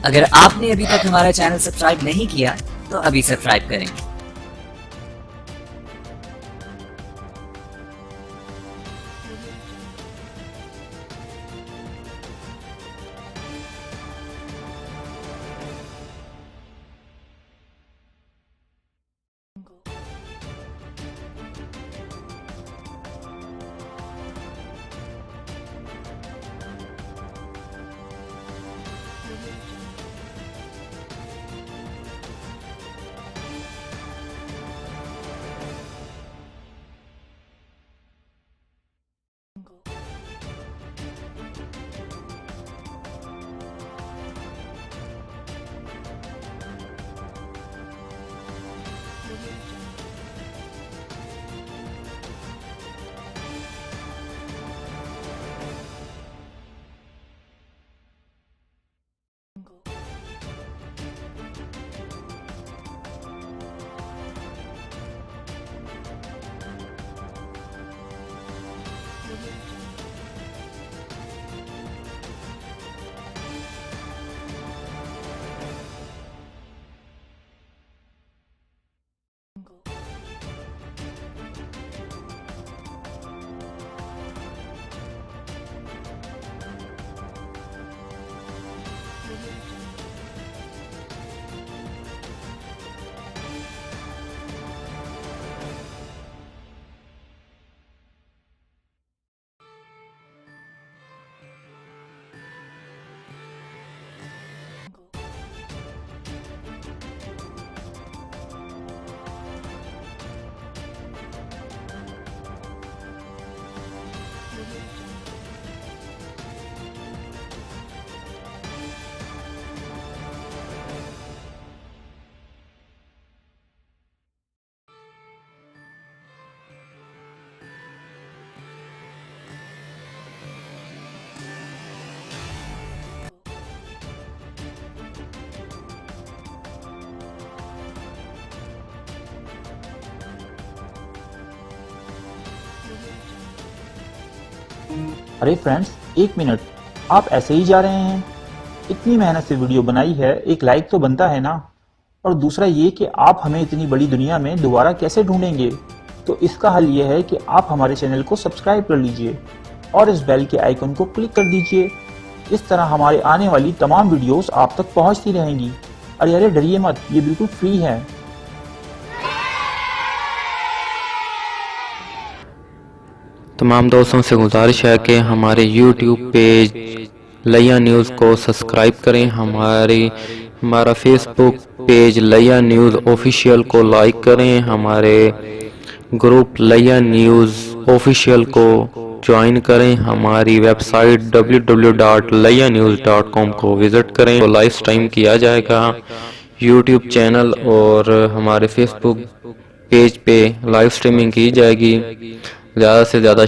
अगर आपने अभी तक हमारा चैनल सब्सक्राइब नहीं किया तो अभी सब्सक्राइब करें। अरे फ्रेंड्स, एक मिनट, आप ऐसे ही जा रहे हैं? इतनी मेहनत से वीडियो बनाई है, एक लाइक तो बनता है ना। और दूसरा ये कि आप हमें इतनी बड़ी दुनिया में दोबारा कैसे ढूंढेंगे? तो इसका हल ये है कि आप हमारे चैनल को सब्सक्राइब कर लीजिए और इस बेल के आइकन को क्लिक कर दीजिए। इस तरह हमारे आने वाली तमाम वीडियोस आप तक पहुंचती रहेंगी। अरे डरिए मत, ये बिल्कुल फ्री है। तमाम दोस्तों से गुजारिश है कि हमारे YouTube पेज लिया न्यूज़ को सब्सक्राइब करें, हमारा फेसबुक पेज लिया न्यूज़ ऑफिशियल को लाइक करें, हमारे ग्रुप लिया न्यूज़ ऑफिशियल को ज्वाइन करें, हमारी वेबसाइट www.lianews.com को विज़िट करें। तो लाइव स्ट्रीम किया जाएगा YouTube चैनल और हमारे फेसबुक पेज पे लाइव स्ट्रीमिंग की जाएगी। ज़्यादा से ज़्यादा